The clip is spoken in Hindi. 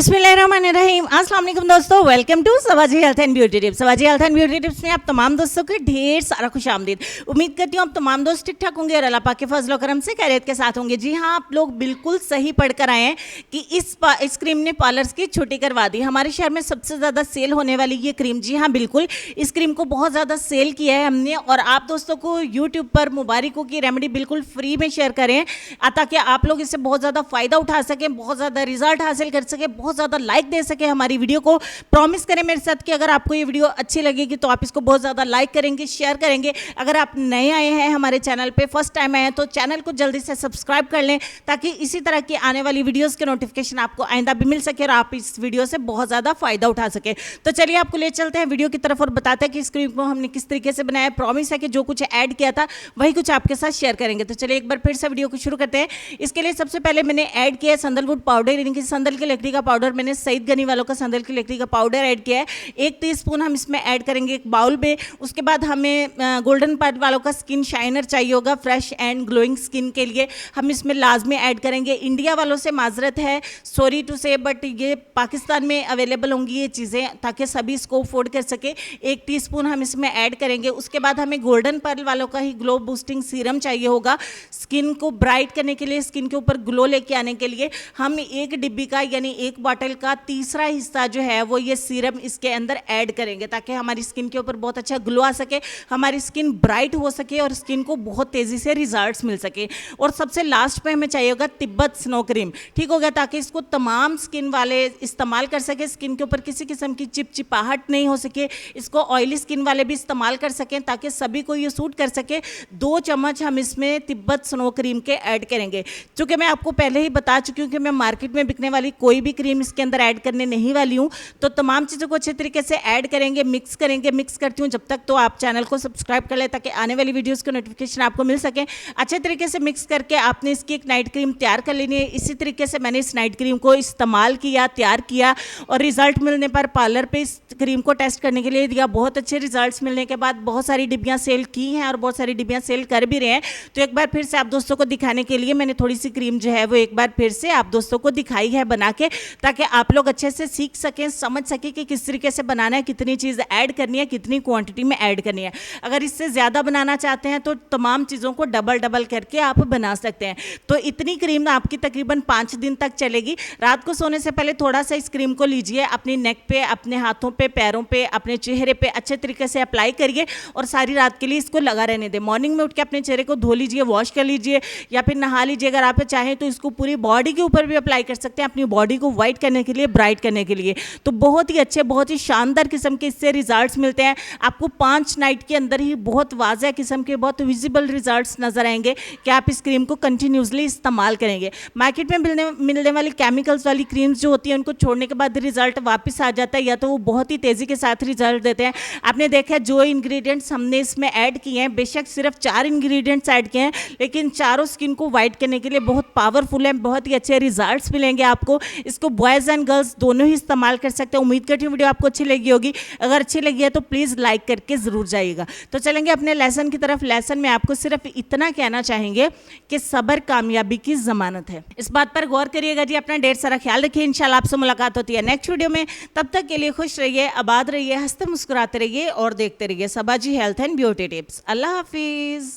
बिस्मिल्लाहिर्रहमानिर्रहीम। अस्सलाम वालेकुम दोस्तों, वेलकम टू सवाजी हेल्थ एंड ब्यूटी टिप्स। सवाजी हेल्थ एंड ब्यूटी टिप्स में आप तमाम दोस्तों के ढेर सारा खुशामदीद। उम्मीद करती हूँ आप तमाम दोस्त ठीक ठाक होंगे और अल्लाह पाक के फजल करम से खैरियत के साथ होंगे। जी हाँ, आप लोग बिल्कुल सही पढ़कर आए हैं कि इस क्रीम ने पार्लर्स की छुट्टी करवा दी। हमारे शहर में सबसे ज़्यादा सेल होने वाली ये क्रीम, जी हाँ बिल्कुल, इस क्रीम को बहुत ज़्यादा सेल किया है हमने और आप दोस्तों को यूट्यूब पर मुबारकों की रेमेडी बिल्कुल फ्री में शेयर करें ताकि आप लोग इससे बहुत ज़्यादा फ़ायदा उठा सकें, बहुत ज़्यादा रिजल्ट हासिल कर सकें, बहुत ज़्यादा लाइक दे सके हमारी वीडियो को। प्रॉमिस करें मेरे साथ कि अगर आपको ये वीडियो अच्छी लगेगी तो आप इसको बहुत ज़्यादा लाइक करेंगे, शेयर करेंगे। अगर आप नए आए हैं हमारे चैनल पे, फर्स्ट टाइम आए हैं, तो चैनल को जल्दी से सब्सक्राइब कर लें ताकि इसी तरह की आने वाली वीडियोस के नोटिफिकेशन आपको आइंदा भी मिल सके और आप इस वीडियो से बहुत ज़्यादा फ़ायदा उठा सके। तो चलिए आपको ले चलते हैं वीडियो की तरफ और बताते हैं कि इस क्रीम को हमने किस तरीके से बनाया। प्रॉमिस है कि जो कुछ ऐड किया था वही कुछ आपके साथ शेयर करेंगे। तो चलिए एक बार फिर से वीडियो को शुरू करते हैं। इसके लिए सबसे पहले मैंने ऐड किया है संदलवुड पाउडर, यानी कि संदल की लकड़ी का पाउडर। मैंने सईद गनी वालों का संदल की लकड़ी का पाउडर ऐड किया है। 1 टीस्पून हम इसमें ऐड करेंगे एक बाउल में। उसके बाद हमें गोल्डन पार्ट वालों का स्किन शाइनर चाहिए होगा फ्रेश एंड ग्लोइंग स्किन के लिए, हम इसमें लाजमी ऐड करेंगे। इंडिया वालों से माजरत है, सॉरी टू से, बट ये पाकिस्तान में अवेलेबल होंगी ये चीज़ें ताकि सभी इसको अफोर्ड कर सके। 1 टीस्पून हम इसमें ऐड करेंगे। उसके बाद हमें गोल्डन पर्ल वालों का ही ग्लो बूस्टिंग सीरम चाहिए होगा स्किन को ब्राइट करने के लिए, स्किन के ऊपर ग्लो लेके आने के लिए। हम 1 डिब्बी का यानी 1 बॉटल का तीसरा हिस्सा जो है वो ये सीरम इसके अंदर ऐड करेंगे ताकि हमारी स्किन के ऊपर बहुत अच्छा ग्लो आ सके, हमारी स्किन ब्राइट हो सके और स्किन को बहुत तेज़ी से रिजल्ट्स मिल सके। और सबसे लास्ट पे हमें चाहिए होगा तिब्बत स्नो क्रीम, ठीक हो गया, ताकि इसको तमाम स्किन वाले इस्तेमाल कर सके, स्किन के ऊपर किसी किस्म की चिपचिपाहट नहीं हो सके। इसको ऑयली स्किन वाले भी इस्तेमाल कर सकें ताकि सभी को ये सूट कर सके। 2 चम्मच हम इसमें तिब्बत स्नो क्रीम के ऐड करेंगे। चूँकि मैं आपको पहले ही बता चुकी हूँ कि मैं मार्केट में बिकने वाली कोई भी क्रीम इसके अंदर ऐड करने नहीं वाली हूँ, तो तमाम चीज़ों को अच्छे तरीके से ऐड करेंगे, मिक्स करेंगे। मिक्स करती हूँ जब तक, तो आप चैनल को सब्सक्राइब कर लें ताकि आने वाली वीडियोस के नोटिफिकेशन आपको मिल सकें। अच्छे तरीके से मिक्स करके आपने इसकी एक नाइट क्रीम तैयार कर लेनी है। इसी तरीके से मैंने इस नाइट क्रीम को इस्तेमाल किया, तैयार किया और रिजल्ट मिलने पर पार्लर पे इस क्रीम को टेस्ट करने के लिए दिया। बहुत अच्छे रिजल्ट्स मिलने के बाद बहुत सारी डिब्बियाँ सेल की हैं और बहुत सारी डिब्बियाँ सेल कर भी रहे हैं। तो एक बार फिर से आप दोस्तों को दिखाने के लिए मैंने थोड़ी सी क्रीम जो है वो एक बार फिर से आप दोस्तों को दिखाई है बना के, ताकि आप लोग अच्छे से सीख सकें, समझ सकें कि किस तरीके से बनाना है, कितनी चीज़ ऐड करनी है, कितनी क्वांटिटी में ऐड करनी है। अगर इससे ज़्यादा बनाना चाहते हैं तो तमाम चीज़ों को डबल करके आप बना सकते हैं। तो इतनी क्रीम आपकी तकरीबन 5 दिन तक चलेगी। रात को सोने से पहले थोड़ा सा इस क्रीम को लीजिए, अपनी नेक पे, अपने हाथों पे, पैरों पे, अपने चेहरे पे अच्छे तरीके से अप्लाई करिए और सारी रात के लिए इसको लगा रहने दें। मॉर्निंग में उठ के अपने चेहरे को धो लीजिए, वॉश कर लीजिए या फिर नहा लीजिए। अगर आप चाहें तो इसको पूरी बॉडी के ऊपर भी अप्लाई कर सकते हैं, अपनी बॉडी को वाइट करने के लिए, ब्राइट करने के लिए। तो बहुत ही अच्छे, बहुत ही शानदार किस्म के इससे रिजल्ट्स मिलते हैं आपको। 5 नाइट के अंदर ही बहुत वाज़ेह किस्म के, बहुत विजिबल रिजल्ट्स नजर आएंगे कि आप इस क्रीम को कंटिन्यूसली इस्तेमाल करेंगे। मार्केट में मिलने वाली केमिकल्स वाली क्रीम्स जो होती हैं उनको छोड़ने के बाद रिजल्ट वापस आ जाता है, या तो वो बहुत ही तेज़ी के साथ रिजल्ट देते हैं। आपने देखा है जो इंग्रेडिएंट्स हमने इसमें ऐड किए हैं, बेशक सिर्फ 4 इंग्रेडिएंट्स ऐड किए हैं, लेकिन चारों स्किन को वाइट करने के लिए बहुत पावरफुल है, बहुत ही अच्छे रिजल्ट्स मिलेंगे आपको। इसको बॉयज़ एंड गर्ल्स दोनों ही इस्तेमाल कर सकते हैं। उम्मीद करती हूँ वीडियो आपको अच्छी लगी होगी। अगर अच्छी लगी है तो प्लीज़ लाइक करके ज़रूर जाइएगा। तो चलेंगे अपने लेसन की तरफ। लेसन में आपको सिर्फ इतना कहना चाहेंगे कि सब्र कामयाबी की ज़मानत है। इस बात पर गौर करिएगा जी। अपना ढेर सारा ख्याल रखिए। इंशाल्लाह आपसे मुलाकात होती है नेक्स्ट वीडियो में। तब तक के लिए खुश रहिए, आबाद रहिए, हंसते मुस्कुराते रहिए और देखते रहिए सबाजी हेल्थ एंड ब्यूटी टिप्स। अल्लाह हाफिज़।